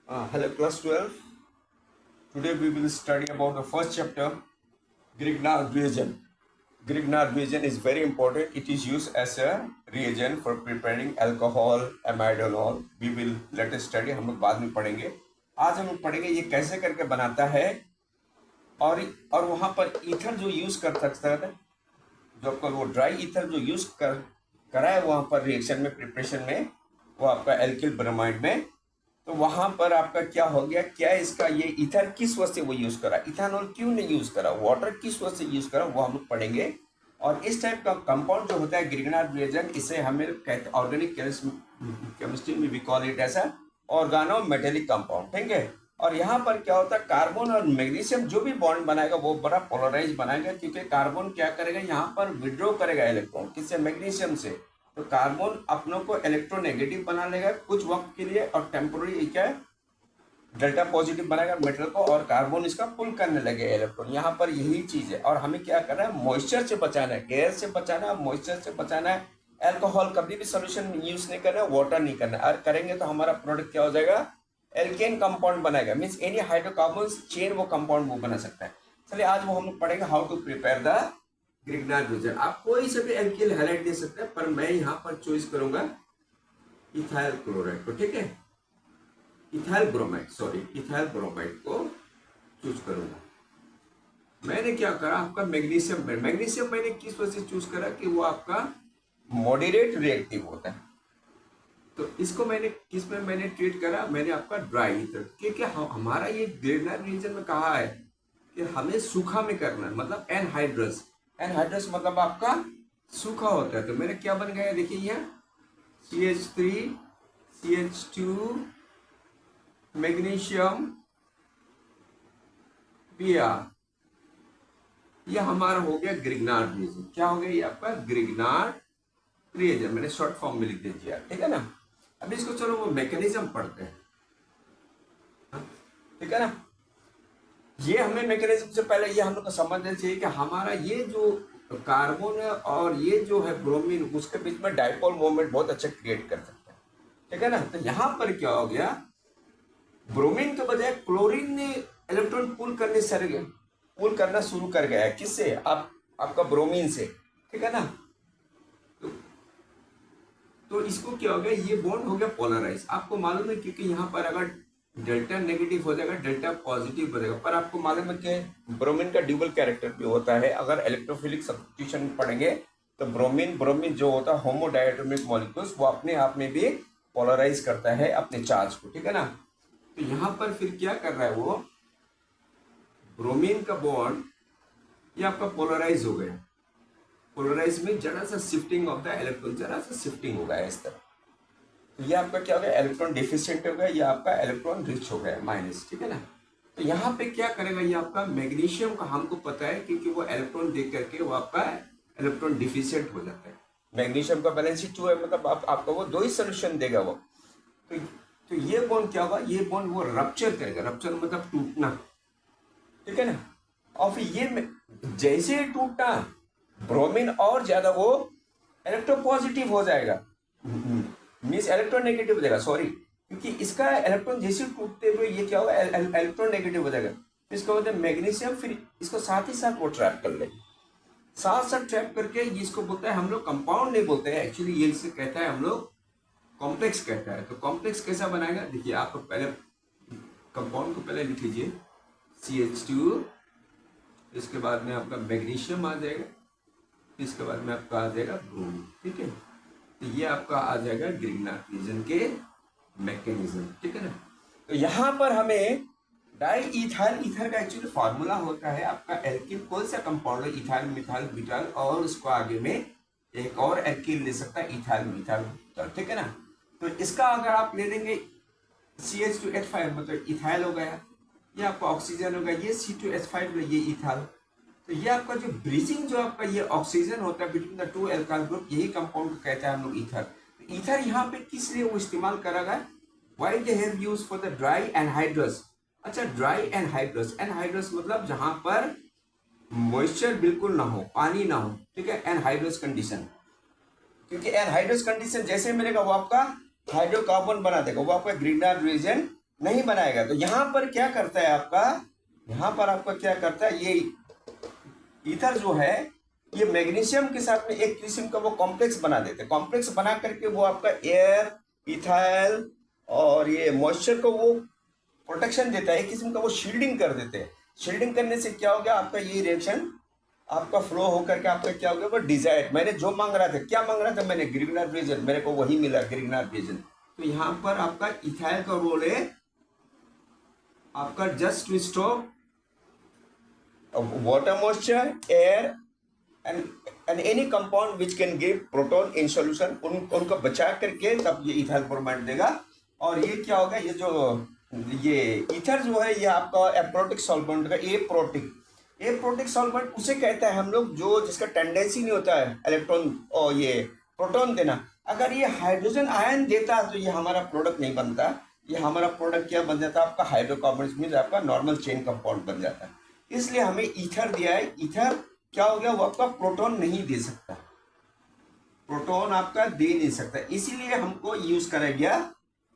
Hello, class 12. Today we will study about the first chapter, Grignard reagent. Grignard reagent is very important. It is used as a reagent for preparing alcohol, amide and all. We will let us study. हम लोग बाद में पढ़ेंगे. आज हम लोग पढ़ेंगे ये कैसे करके बनाता है और वहाँ पर ईथर जो यूज कर सकता है, जो आपका वो ड्राई ईथर जो यूज करा है वहाँ पर रिएक्शन में, प्रिपरेशन में, वो आपका एल्किल ब्रोमाइड में. तो वहां पर आपका क्या हो गया, क्या इसका ये ईथर किस वजह से वो यूज करा, इथेनॉल क्यों नहीं यूज करा, वाटर किस वजह से यूज करा, वो हम लोग पढ़ेंगे. और इस टाइप का कंपाउंड जो होता है ग्रिग्नार्ड रिएजेंट, इसे हमें कहते ऑर्गेनिक केमिस्ट्री में भी कॉल इट ऐसा ऑर्गेनो मेटेलिक कंपाउंड, ठीक है. और यहाँ पर क्या होता है, कार्बन और मैग्नीशियम जो भी बॉन्ड बनाएगा वो बड़ा पोलराइज बनाएगा, क्योंकि कार्बन क्या करेगा, यहाँ पर विड्रॉ करेगा इलेक्ट्रॉन किससे, मैग्नीशियम से. तो कार्बन अपनों को इलेक्ट्रोनेगेटिव बना लेगा कुछ वक्त के लिए और टेम्पोररी क्या है, डेल्टा पॉजिटिव बनाएगा मेटल को, और कार्बन इसका पुल करने लगेगा इलेक्ट्रॉन. यहाँ पर यही चीज है. और हमें क्या करना है, मॉइस्चर से बचाना है, एयर से बचाना है, मॉइस्चर से बचाना है. एल्कोहल कभी भी सोल्यूशन यूज नहीं करना है, वाटर नहीं करना है. और करेंगे तो हमारा प्रोडक्ट क्या हो जाएगा, एल्केन कंपाउंड बनाएगा. मीन्स एनी हाइड्रोकार्बन चेन वो कंपाउंड वो बना सकता है. चलिए आज वो हम लोग पढ़ेंगे how to prepare the Grignard reagent. आप कोई से भी एल्किल हाइलाइट दे सकते हैं, पर मैं यहाँ पर चॉइस करूंगा इथाइल क्लोराइड को, ठीक है, इथाइल ब्रोमाइड को चूज करूंगा. मैंने क्या करा, आपका मैग्नीशियम मैंने किस वजह से चूज करा कि वो आपका मॉडरेट रिएक्टिव होता है. तो इसको मैंने किस में मैंने ट्रीट करा, मैंने आपका ड्राई ईथर, क्योंकि हमारा ये ग्रिग्नार्ड रीजन में कहा है कि हमें सूखा में करना है, मतलब एनहाइड्रस. एनहाइड्रस मतलब आपका सूखा होता है. तो मेरे क्या बन गया, देखिए यहाँ CH3 CH2 मैग्नीशियम Br, यह हमारा हो गया ग्रिग्नार्ड रिएजेंट. क्या हो गया, ये आपका ग्रिग्नार्ड रिएजेंट. मैंने शॉर्ट फॉर्म में लिख दीजिए, ठीक है ना. अब इसको चलो वो मैकेनिज्म पढ़ते हैं, ठीक है ना. ये हमें मैकेनिज्म से पहले ये हम लोग को समझना चाहिए कि हमारा ये जो कार्बन है और ये जो है ब्रोमीन, उसके बीच में डाइपोल मोमेंट बहुत अच्छा क्रिएट कर सकता है, ठीक है ना. तो यहाँ पर क्या हो गया, ब्रोमीन के बजाय क्लोरीन ने इलेक्ट्रॉन पुल करना शुरू कर गया है. किससे, आपका ब्रोमीन से, ठीक है ना. तो इसको क्या हो गया, ये बॉन्ड हो गया पोलराइज. आपको मालूम है, क्योंकि यहाँ पर अगर डेल्टा नेगेटिव हो जाएगा, डेल्टा पॉजिटिव हो जाएगा. पर आपको मालूम है कि ब्रोमीन का ड्यूबल कैरेक्टर भी होता है. अगर इलेक्ट्रोफिलिक सब्स्टिट्यूशन पढ़ेंगे तो ब्रोमीन जो होता है होमोडायटोमिक मॉलिक्यूल्स, वो अपने आप में भी पोलराइज करता है अपने चार्ज को, ठीक है ना. तो यहाँ पर फिर क्या कर रहा है, वो ब्रोमीन का बॉन्ड ये आपका पोलराइज हो गया. पोलराइज में जरा सा शिफ्टिंग ऑफ द इलेक्ट्रॉन, जरा सा शिफ्टिंग हो गया इस तरह. तो ये आपका क्या हो गया, इलेक्ट्रॉन डिफिशिएंट हो गया, ये आपका इलेक्ट्रॉन रिच हो गया माइनस, ठीक है ना. तो यहाँ पे क्या करेगा, ये आपका मैग्नीशियम का हमको पता है, क्योंकि वो इलेक्ट्रॉन देख करके वो आपका इलेक्ट्रॉन डिफिशिएंट हो जाता है. मैग्नीशियम का वैलेंसी 2 है, मतलब आपका वो 2 ही सोल्यूशन देगा वो. तो ये बॉन्ड क्या होगा, ये बॉन्ड वो रप्चर करेगा. रप्चर मतलब टूटना, ठीक है ना. और फिर ये जैसे टूटना, ब्रोमीन और ज्यादा वो इलेक्ट्रोपॉजिटिव हो जाएगा, मीन्स इलेक्ट्रोनेगेटिव हो जाएगा, सॉरी, क्योंकि इसका इलेक्ट्रॉन जैसे टूटते हुए ये क्या होगा, इलेक्ट्रोनेगेटिव हो जाएगा. इसका मतलब मैग्नीशियम फिर इसको साथ ही साथ वो ट्रैप कर ले, साथ साथ ट्रैप करके, इसको बोलता है हम लोग कंपाउंड नहीं बोलते हैं एक्चुअली, ये इसे कहता है हम लोग कॉम्प्लेक्स कहता है. तो कॉम्प्लेक्स कैसा बनाएगा, देखिए आप पहले कंपाउंड को पहले लिख लीजिए, CH2, इसके बाद में आपका मैग्नीशियम आ जाएगा, इसके बाद में आपका आ जाएगा ब्रोमीन, ठीक है. तो ये आपका आ जाएगा ग्रिग्नार्ड रिएजेंट के मैकेनिज्म, ठीक है ना. तो यहाँ पर हमें डाई इथाइल ईथर का एक्चुअली फार्मूला होता है आपका एल्किल, कौन सा कंपाउंड है, इथाइल मिथाइल ब्यूटाइल, और उसको आगे में एक और एल्किल ले सकता है, इथाइल मिथाइल ब्यूटाइल, ठीक है ना. तो इसका अगर आप ले लेंगे CH2H5, मतलब इथाइल हो गया, ये आपका ऑक्सीजन होगा, ये C2H5, ये इथाइल. तो ये आपका जो ब्रिजिंग, जो आपका ये ऑक्सीजन होता है बिटवीन द 2 एल्काइल ग्रुप, यही कंपाउंड को कहते हैं हम लोग ईथर. तो ईथर यहाँ पे किस लिए वो इस्तेमाल करा गया, why they have used for the dry anhydrous. अच्छा, ड्राई एनहाइड्रस, एनहाइड्रस मतलब जहां पर मॉइस्चर बिल्कुल ना हो, पानी ना हो, ठीक है, एनहाइड्रस कंडीशन. क्योंकि एनहाइड्रस कंडीशन जैसे मिलेगा वो आपका हाइड्रोकार्बन बना देगा, वो आपका ग्रिग्नार्ड रिएजेंट नहीं बनाएगा। तो यहाँ पर क्या करता है आपका, यहाँ पर आपका क्या करता है, ये ईथर जो है ये मैग्नीशियम के साथ में एक किस्म का वो कॉम्प्लेक्स बना देते हैं। कॉम्प्लेक्स बना करके वो आपका एयर, इथाइल और ये मॉइस्चर को वो प्रोटेक्शन देता है, एक किस्म का वो शील्डिंग कर देते हैं। शील्डिंग करने से क्या हो गया, आपका ये रिएक्शन आपका फ्लो होकर के आपका क्या हो गया, वो डिजायर्ड, मैंने जो मांग रहा था, क्या मांग रहा था मैंने, ग्रिग्नार्ड रीजन, मेरे को वही मिला, ग्रिग्नार्ड रीजन। तो यहाँ पर आपका इथाइल का रोल है आपका just to stop water moisture, air and any compound which can give proton in solution, उनको बचा करके तब ये इथाइल ब्रोमाइड देगा। और ये क्या होगा, ये जो ये ईथर जो है ये आपका एप्रोटिक सॉल्वेंट का एप्रोटिक सॉल्वेंट उसे कहता है हम लोग जो जिसका टेंडेंसी नहीं होता है इलेक्ट्रॉन और ये प्रोटॉन देना। अगर ये हाइड्रोजन आयन देता तो ये हमारा प्रोडक्ट नहीं बनता, ये हमारा प्रोडक्ट क्या बन जाता है, आपका हाइड्रोकार्बन मीन्स आपका नॉर्मल चेन कंपाउंड बन जाता है। इसलिए हमें ईथर दिया है। ईथर क्या हो गया, वो आपका प्रोटॉन नहीं दे सकता, प्रोटॉन आपका दे नहीं सकता, इसीलिए हमको यूज करा गया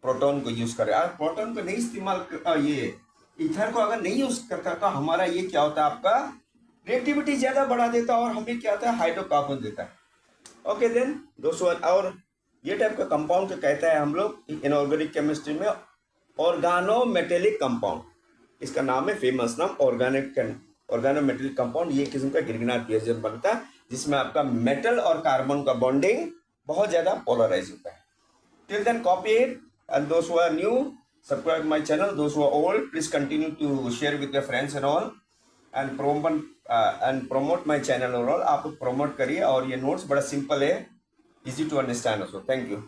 प्रोटॉन को यूज करें। और प्रोटॉन को नहीं इस्तेमाल ये ईथर को अगर नहीं यूज करता तो हमारा ये क्या होता है, आपका रिएक्टिविटी ज्यादा बढ़ा देता और हमें क्या होता है, हाइड्रोकार्बन देता है। ओके देन दोस्तों, और ये टाइप का कंपाउंड को कहता है हम लोग इनऑर्गेनिक केमिस्ट्री में ऑर्गेनोमेटेलिक कंपाउंड। इसका नाम है, फेमस नाम, ऑर्गेनोमेटेलिक कंपाउंड। ये किस्म का ग्रिग्नार्ड रिएजेंट बनता है जिसमें आपका मेटल और कार्बन का बॉन्डिंग बहुत ज्यादा पोलराइज होता है। Till then copy it, and those who are new, subscribe my channel. Those who are old, please continue to share with your friends and all, and promote my channel और all। आप promote करिए। और ये notes बड़ा simple है, easy to understand also. Thank you.